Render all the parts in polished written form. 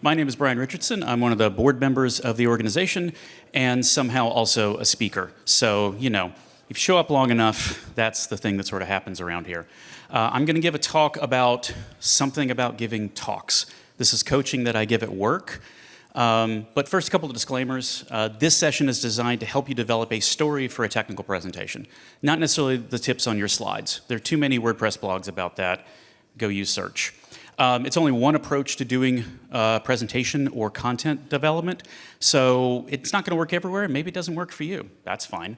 My name is Brian Richardson. I'm one of the board members of the organization and somehow also a speaker. So, you know, if you show up long enough, that's the thing that sort of happens around here. I'm going to give a talk about something about giving talks. This is coaching that I give at work. But first, a couple of disclaimers. This session is designed to help you develop a story for a technical presentation, not necessarily the tips on your slides. There are too many WordPress blogs about that. Go use search. It's only one approach to doing presentation or content development, so it's not going to work everywhere. Maybe it doesn't work for you. That's fine.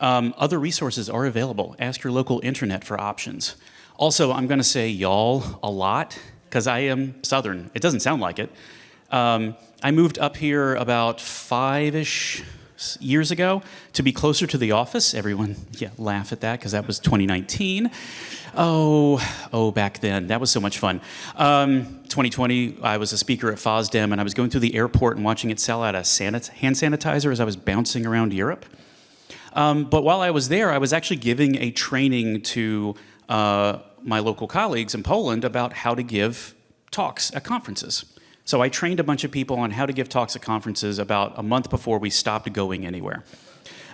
Other resources are available. Ask your local internet for options. Also, I'm going to say y'all a lot because I am Southern. It doesn't sound like it. I moved up here about 5-ish years ago to be closer to the office. Everyone, laugh at that because that was 2019. Oh, back then. That was so much fun. 2020, I was a speaker at FOSDEM, and I was going through the airport and watching it sell out a hand sanitizer as I was bouncing around Europe. But while I was there, I was actually giving a training to my local colleagues in Poland about how to give talks at conferences. So I trained a bunch of people on how to give talks at conferences about a month before we stopped going anywhere.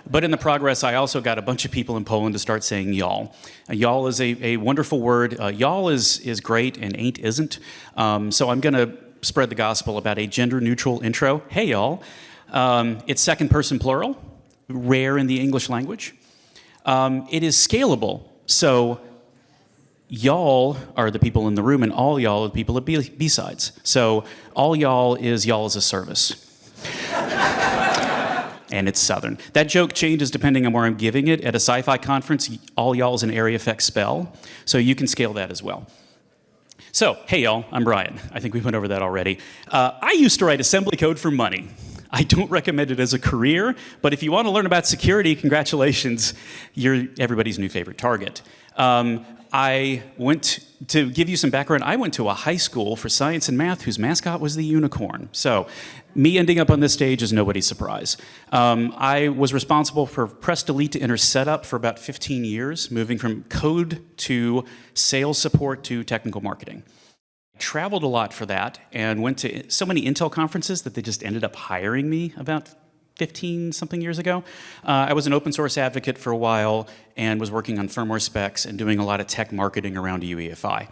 But in the progress, I also got a bunch of people in Poland to start saying y'all. Y'all is a wonderful word. Y'all is great and ain't isn't. So I'm going to spread the gospel about a gender-neutral intro. Hey, y'all. It's second-person plural, rare in the English language. It is scalable. So y'all are the people in the room, and all y'all are the people at BSides. So all y'all is a service. And it's Southern. That joke changes depending on where I'm giving it. At a sci-fi conference, all y'all is an area effect spell, so you can scale that as well. So, hey y'all, I'm Brian. I think we went over that already. I used to write assembly code for money. I don't recommend it as a career, but if you want to learn about security, congratulations, you're everybody's new favorite target. To give you some background, I went to a high school for science and math whose mascot was the unicorn. So me ending up on this stage is nobody's surprise. I was responsible for press delete to enter setup for about 15 years, moving from code to sales support to technical marketing. I traveled a lot for that and went to so many Intel conferences that they just ended up hiring me about 15-something years ago. I was an open source advocate for a while and was working on firmware specs and doing a lot of tech marketing around UEFI.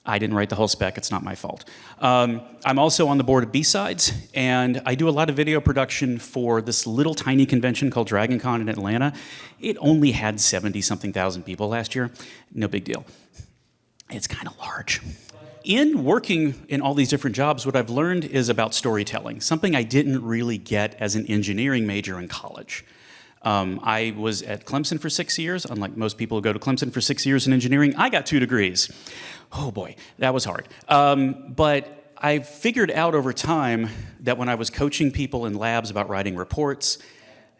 I didn't write the whole spec, it's not my fault. I'm also on the board of BSides, and I do a lot of video production for this little tiny convention called DragonCon in Atlanta. It only had 70-something thousand people last year. No big deal. It's kind of large. In working in all these different jobs, what I've learned is about storytelling, something I didn't really get as an engineering major in college. I was at Clemson for 6 years. Unlike most people who go to Clemson for 6 years in engineering, I got 2 degrees. Oh boy, that was hard. But I figured out over time that when I was coaching people in labs about writing reports,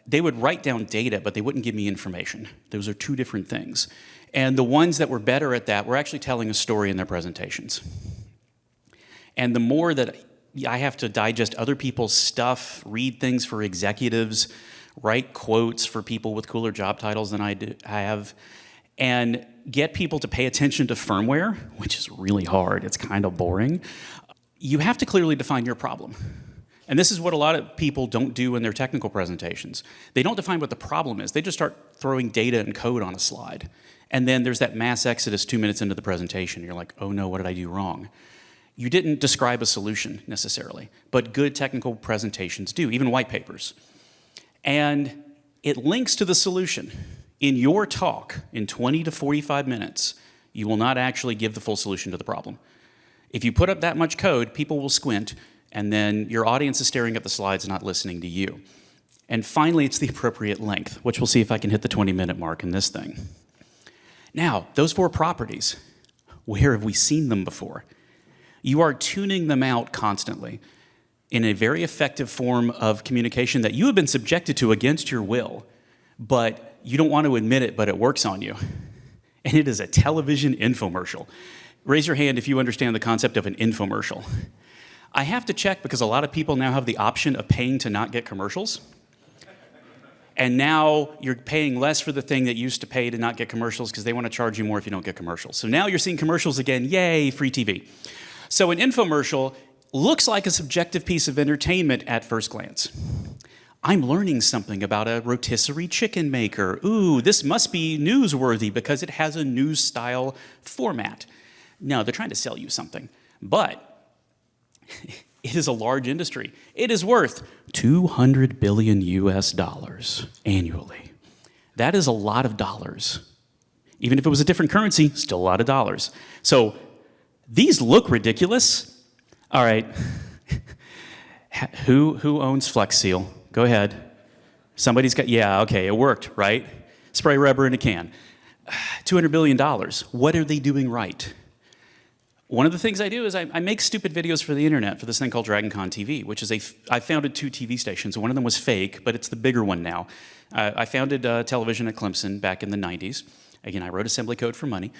they would write down data, but they wouldn't give me information. Those are 2 different things. And the ones that were better at that were actually telling a story in their presentations. And the more that I have to digest other people's stuff, read things for executives, write quotes for people with cooler job titles than I have, and get people to pay attention to firmware, which is really hard, it's kind of boring, you have to clearly define your problem. And this is what a lot of people don't do in their technical presentations. They don't define what the problem is. They just start throwing data and code on a slide. And then there's that mass exodus 2 minutes into the presentation. You're like, oh no, what did I do wrong? You didn't describe a solution necessarily, but good technical presentations do, even white papers. And it links to the solution. In your talk, in 20 to 45 minutes, you will not actually give the full solution to the problem. If you put up that much code, people will squint, and then your audience is staring at the slides, not listening to you. And finally, it's the appropriate length, which we'll see if I can hit the 20-minute mark in this thing. Now, those 4 properties, where have we seen them before? You are tuning them out constantly in a very effective form of communication that you have been subjected to against your will, but you don't want to admit it, but it works on you. And it is a television infomercial. Raise your hand if you understand the concept of an infomercial. I have to check because a lot of people now have the option of paying to not get commercials. And now you're paying less for the thing that you used to pay to not get commercials because they want to charge you more if you don't get commercials. So now you're seeing commercials again. Yay, free TV. So an infomercial looks like a subjective piece of entertainment at first glance. I'm learning something about a rotisserie chicken maker. Ooh, this must be newsworthy because it has a news-style format. No, they're trying to sell you something. But it is a large industry. It is worth $200 billion US annually. That is a lot of dollars. Even if it was a different currency, still a lot of dollars. So these look ridiculous. All right, who owns Flex Seal? Go ahead. Somebody's got, yeah, okay, it worked, right? Spray rubber in a can. $200 billion. What are they doing right? One of the things I do is I make stupid videos for the internet for this thing called DragonCon TV, which is I founded 2 TV stations. One of them was fake, but it's the bigger one now. I founded television at Clemson back in the 90s. Again, I wrote assembly code for money.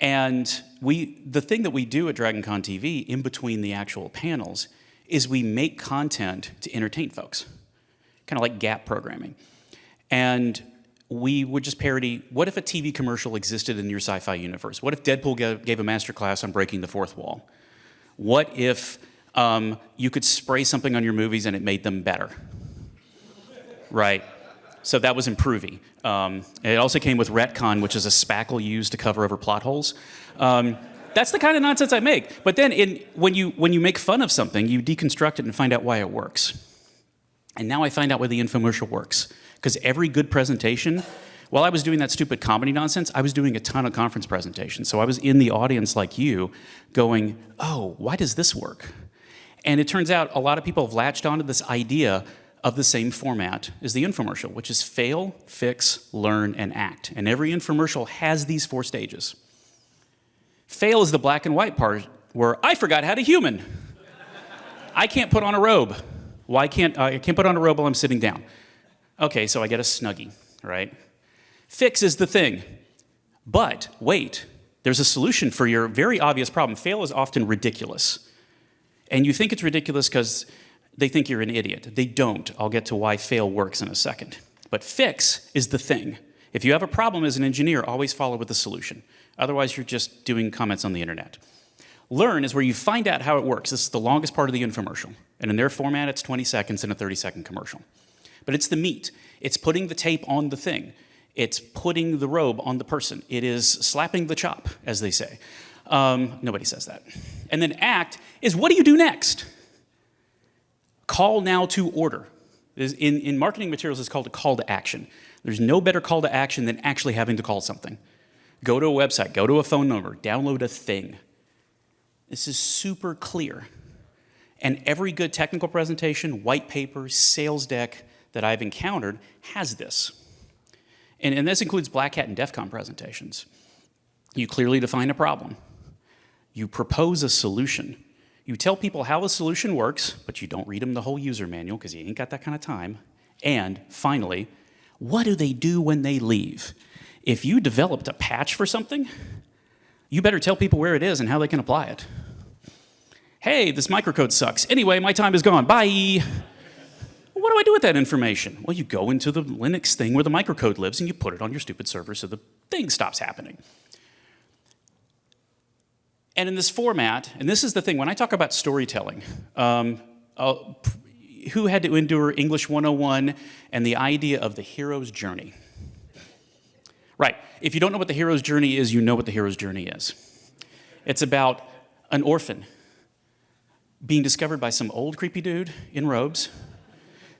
And the thing that we do at DragonCon TV in between the actual panels is we make content to entertain folks, kind of like gap programming. And we would just parody, what if a TV commercial existed in your sci-fi universe? What if Deadpool gave a master class on breaking the fourth wall? What if you could spray something on your movies and it made them better? Right. So that was Improvy. It also came with retcon, which is a spackle used to cover over plot holes. That's the kind of nonsense I make. But then when you make fun of something, you deconstruct it and find out why it works. And now I find out why the infomercial works. Because every good presentation, while I was doing that stupid comedy nonsense, I was doing a ton of conference presentations. So I was in the audience like you going, oh, why does this work? And it turns out a lot of people have latched onto this idea of the same format as the infomercial, which is fail, fix, learn, and act. And every infomercial has these 4 stages. Fail is the black and white part where I forgot how to human. I can't put on a robe. Why I can't put on a robe while I'm sitting down? Okay, so I get a Snuggie, right? Fix is the thing. But wait, there's a solution for your very obvious problem. Fail is often ridiculous. And you think it's ridiculous because they think you're an idiot. They don't. I'll get to why fail works in a second. But fix is the thing. If you have a problem as an engineer, always follow with the solution. Otherwise, you're just doing comments on the internet. Learn is where you find out how it works. This is the longest part of the infomercial. And in their format, it's 20 seconds in a 30-second commercial. But it's the meat. It's putting the tape on the thing. It's putting the robe on the person. It is slapping the chop, as they say. Nobody says that. And then act is what do you do next? Call now to order. In marketing materials, it's called a call to action. There's no better call to action than actually having to call something. Go to a website, go to a phone number, download a thing. This is super clear. And every good technical presentation, white paper, sales deck that I've encountered has this. And this includes Black Hat and DEF CON presentations. You clearly define a problem. You propose a solution. You tell people how the solution works, but you don't read them the whole user manual because you ain't got that kind of time. And finally, what do they do when they leave? If you developed a patch for something, you better tell people where it is and how they can apply it. Hey, this microcode sucks. Anyway, my time is gone. Bye. What do I do with that information? Well, you go into the Linux thing where the microcode lives and you put it on your stupid server so the thing stops happening. And in this format, and this is the thing, when I talk about storytelling, who had to endure English 101 and the idea of the hero's journey? Right, if you don't know what the hero's journey is, you know what the hero's journey is. It's about an orphan being discovered by some old creepy dude in robes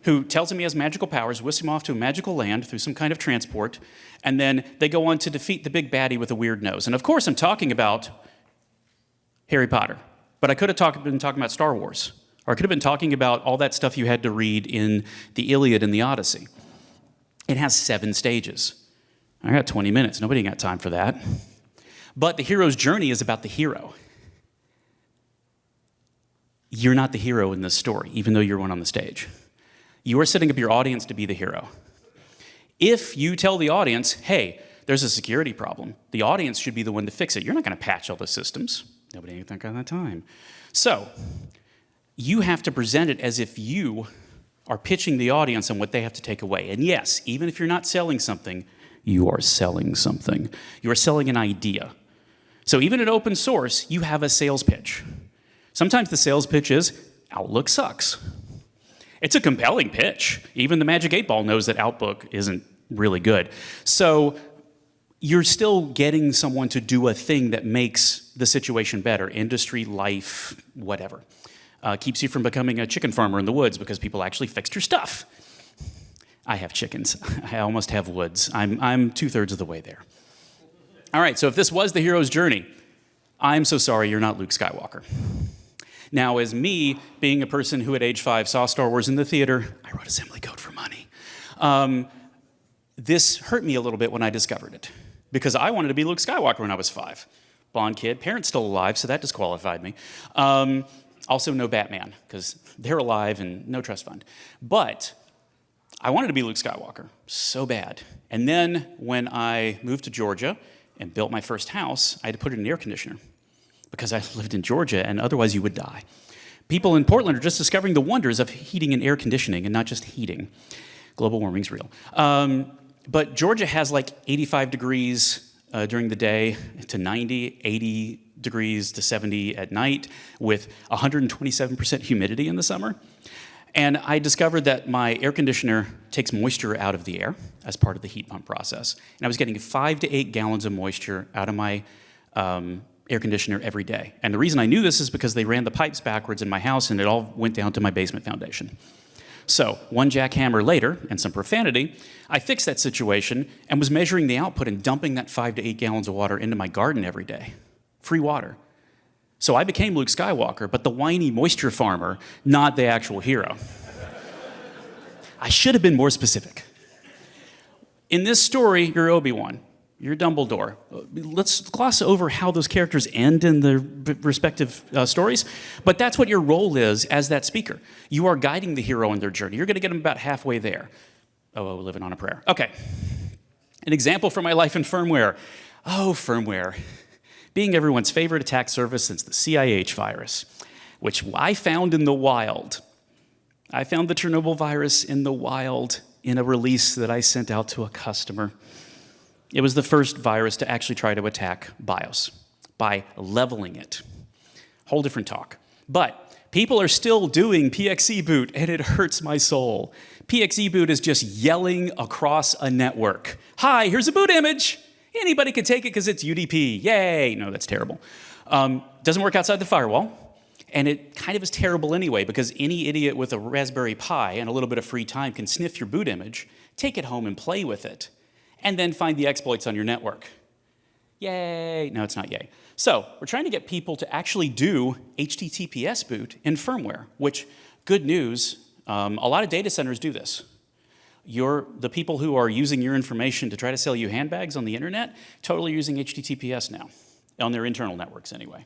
who tells him he has magical powers, whisks him off to a magical land through some kind of transport, and then they go on to defeat the big baddie with a weird nose. And of course I'm talking about Harry Potter, but I could have been talking about Star Wars, or I could have been talking about all that stuff you had to read in the Iliad and the Odyssey. It has 7 stages. I got 20 minutes, nobody got time for that. But the hero's journey is about the hero. You're not the hero in this story, even though you're one on the stage. You are setting up your audience to be the hero. If you tell the audience, hey, there's a security problem, the audience should be the one to fix it. You're not going to patch all the systems. Nobody ain't got that time. So you have to present it as if you are pitching the audience on what they have to take away. And yes, even if you're not selling something, you are selling something. You are selling an idea. So even in open source, you have a sales pitch. Sometimes the sales pitch is, Outlook sucks. It's a compelling pitch. Even the Magic 8 Ball knows that Outlook isn't really good. So you're still getting someone to do a thing that makes the situation better. Industry, life, whatever. Keeps you from becoming a chicken farmer in the woods because people actually fixed your stuff. I have chickens. I almost have woods. I'm 2/3 of the way there. All right, so if this was the hero's journey, I'm so sorry you're not Luke Skywalker. Now, as me, being a person who at age 5 saw Star Wars in the theater, I wrote assembly code for money. This hurt me a little bit when I discovered it, because I wanted to be Luke Skywalker when I was 5. Blonde kid, parents still alive, so that disqualified me. Also no Batman, because they're alive and no trust fund. But I wanted to be Luke Skywalker so bad. And then when I moved to Georgia and built my first house, I had to put in an air conditioner because I lived in Georgia and otherwise you would die. People in Portland are just discovering the wonders of heating and air conditioning and not just heating. Global warming's real. But Georgia has like 85 degrees during the day to 90, 80 degrees to 70 at night with 127% humidity in the summer. And I discovered that my air conditioner takes moisture out of the air as part of the heat pump process. And I was getting 5 to 8 gallons of moisture out of my air conditioner every day. And the reason I knew this is because they ran the pipes backwards in my house and it all went down to my basement foundation. So, one jackhammer later, and some profanity, I fixed that situation and was measuring the output and dumping that 5 to 8 gallons of water into my garden every day. Free water. So I became Luke Skywalker, but the whiny moisture farmer, not the actual hero. I should have been more specific. In this story, you're Obi-Wan. You're Dumbledore. Let's gloss over how those characters end in their respective stories, but that's what your role is as that speaker. You are guiding the hero in their journey. You're going to get them about halfway there. Oh, living on a prayer. Okay. An example from my life in firmware. Oh, firmware. Being everyone's favorite attack surface since the CIH virus, which I found in the wild. I found the Chernobyl virus in the wild in a release that I sent out to a customer. It was the first virus to actually try to attack BIOS by leveling it. Whole different talk. But people are still doing PXE boot, and it hurts my soul. PXE boot is just yelling across a network. Hi, here's a boot image. Anybody can take it because it's UDP. Yay! No, that's terrible. Doesn't work outside the firewall. And it kind of is terrible anyway, because any idiot with a Raspberry Pi and a little bit of free time can sniff your boot image, take it home and play with it, and then find the exploits on your network. Yay! No, it's not yay. So we're trying to get people to actually do HTTPS boot in firmware, which, good news, a lot of data centers do this. The people who are using your information to try to sell you handbags on the internet, totally using HTTPS now, on their internal networks anyway.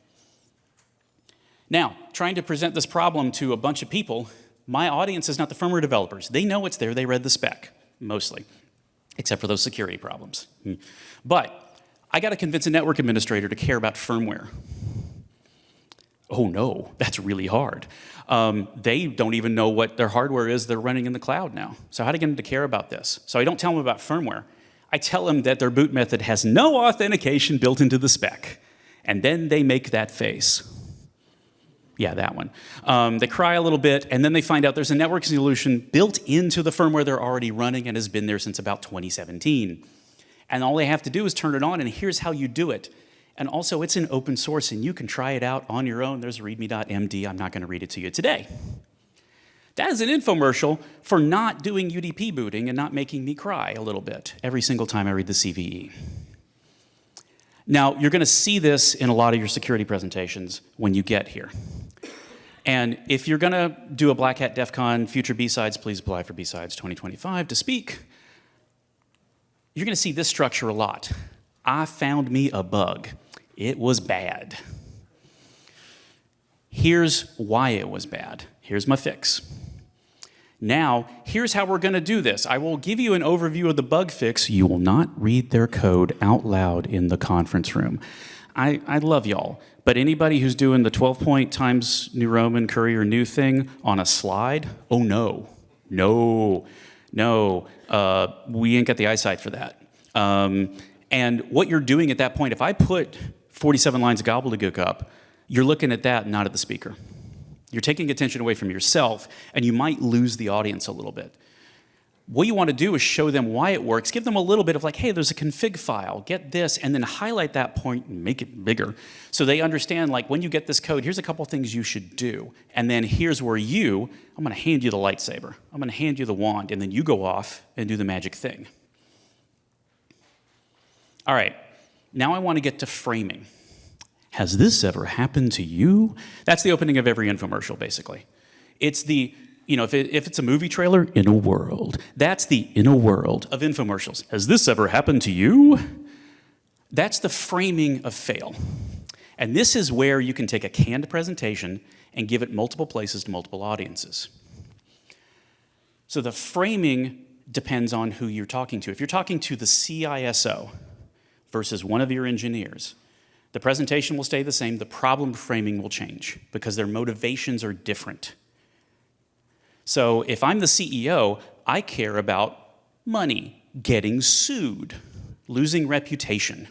Now, trying to present this problem to a bunch of people, my audience is not the firmware developers. They know it's there, they read the spec, mostly, except for those security problems. But I gotta convince a network administrator to care about firmware. Oh no, that's really hard. They don't even know what their hardware is they're running in the cloud now. So how do I get them to care about this? So I don't tell them about firmware. I tell them that their boot method has no authentication built into the spec. And then they make that face. Yeah, that one. They cry a little bit, and then they find out there's a network solution built into the firmware they're already running and has been there since about 2017. And all they have to do is turn it on, and here's how you do it. And also, it's an open source, and you can try it out on your own. There's readme.md. I'm not going to read it to you today. That is an infomercial for not doing UDP booting and not making me cry a little bit every single time I read the CVE. Now, you're going to see this in a lot of your security presentations when you get here. And if you're going to do a Black Hat DEF CON future BSides, please apply for BSides 2025 to speak. You're going to see this structure a lot. I found me a bug. It was bad. Here's why it was bad. Here's my fix. Now, here's how we're going to do this. I will give you an overview of the bug fix. You will not read their code out loud in the conference room. I love y'all, but anybody who's doing the 12-point times New Roman Courier new thing on a slide, oh no, no, no, we ain't got the eyesight for that. And what you're doing at that point, if I put 47 lines of gobbledygook up, you're looking at that, not at the speaker. You're taking attention away from yourself, and you might lose the audience a little bit. What you want to do is show them why it works, give them a little bit of like, hey, there's a config file, get this, and then highlight that point and make it bigger. So they understand, like, when you get this code, here's a couple things you should do. And then here's where I'm going to hand you the lightsaber. I'm going to hand you the wand, and then you go off and do the magic thing. All right, now I want to get to framing. Has this ever happened to you? That's the opening of every infomercial, basically. It's the, if it's a movie trailer, in a world. That's the in a world of infomercials. Has this ever happened to you? That's the framing of fail. And this is where you can take a canned presentation and give it multiple places to multiple audiences. So the framing depends on who you're talking to. If you're talking to the CISO versus one of your engineers, the presentation will stay the same, the problem framing will change because their motivations are different. So if I'm the CEO, I care about money, getting sued, losing reputation.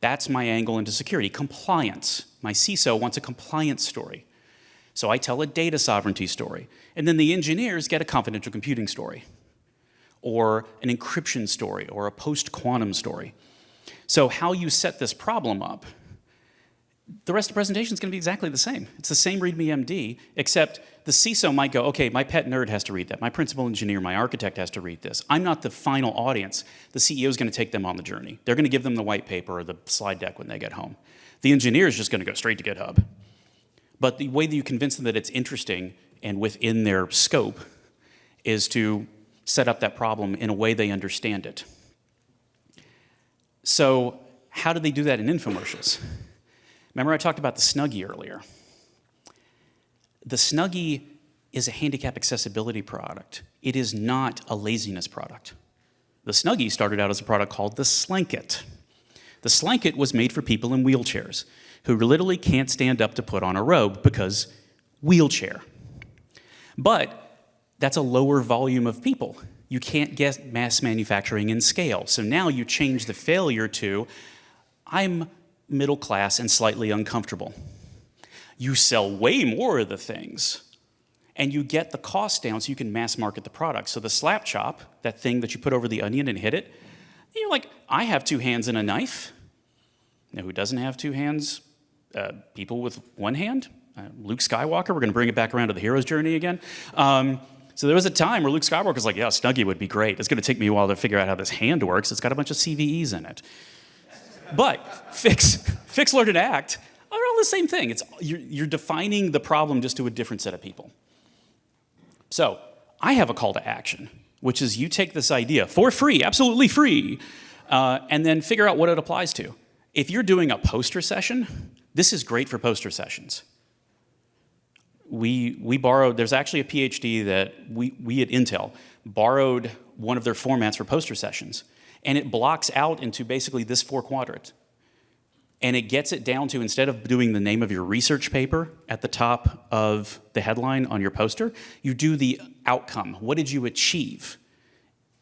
That's my angle into security. Compliance. My CISO wants a compliance story. So I tell a data sovereignty story. And then the engineers get a confidential computing story, or an encryption story, or a post-quantum story. So how you set this problem up, the rest of the presentation is going to be exactly the same. It's the same README MD, except the CISO might go, okay, my pet nerd has to read that. My principal engineer, my architect has to read this. I'm not the final audience. The CEO is going to take them on the journey. They're going to give them the white paper or the slide deck when they get home. The engineer is just going to go straight to GitHub. But the way that you convince them that it's interesting and within their scope is to set up that problem in a way they understand it. So how do they do that in infomercials? Remember I talked about the Snuggie earlier. The Snuggie is a handicap accessibility product. It is not a laziness product. The Snuggie started out as a product called the Slanket. The Slanket was made for people in wheelchairs who literally can't stand up to put on a robe because wheelchair. But that's a lower volume of people. You can't get mass manufacturing in scale. So now you change the failure to, I'm middle class and slightly uncomfortable. You sell way more of the things, and you get the cost down so you can mass market the product. So the slap chop, that thing that you put over the onion and hit it, you're like, I have two hands and a knife. Now, who doesn't have two hands? People with one hand? Luke Skywalker, we're going to bring it back around to the hero's journey again. So there was a time where Luke Skywalker was like, yeah, Snuggie would be great. It's going to take me a while to figure out how this hand works. It's got a bunch of CVEs in it. But fix, learn, and act are all the same thing. You're defining the problem just to a different set of people. So I have a call to action, which is you take this idea for free, absolutely free, and then figure out what it applies to. If you're doing a poster session, this is great for poster sessions. We borrowed, there's actually a PhD that we at Intel borrowed one of their formats for poster sessions. And it blocks out into basically this 4-quadrant. And it gets it down to, instead of doing the name of your research paper at the top of the headline on your poster, you do the outcome. What did you achieve?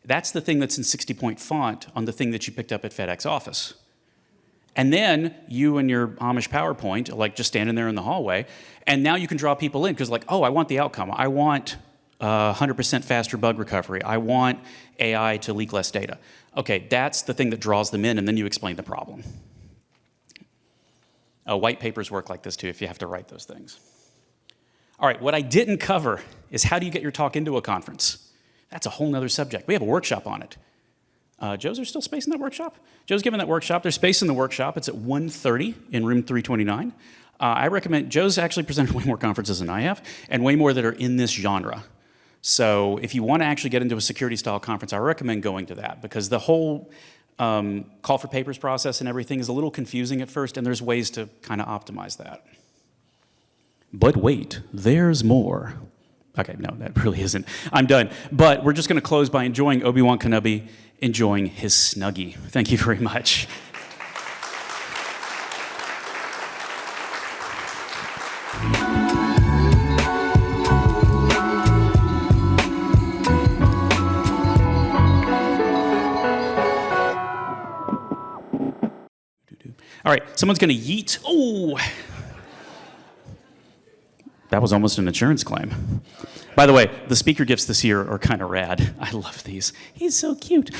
That's the thing that's in 60-point font on the thing that you picked up at FedEx office. And then you and your Amish PowerPoint are like just standing there in the hallway, and now you can draw people in because like, oh, I want the outcome. I want 100% faster bug recovery. I want AI to leak less data. Okay, that's the thing that draws them in, and then you explain the problem. White papers work like this too if you have to write those things. All right, what I didn't cover is how do you get your talk into a conference? That's a whole nother subject. We have a workshop on it. Joe's, there still space in that workshop? Joe's giving that workshop. There's space in the workshop. It's at 1:30 in room 329. I recommend, Joe's actually presented way more conferences than I have, and way more that are in this genre. So if you want to actually get into a security-style conference, I recommend going to that, because the whole call for papers process and everything is a little confusing at first, and there's ways to kind of optimize that. But wait, there's more. Okay, no, that really isn't. I'm done. But we're just going to close by enjoying Obi-Wan Kenobi enjoying his Snuggie. Thank you very much. All right, someone's going to yeet. Oh! That was almost an insurance claim. By the way, the speaker gifts this year are kind of rad. I love these. He's so cute.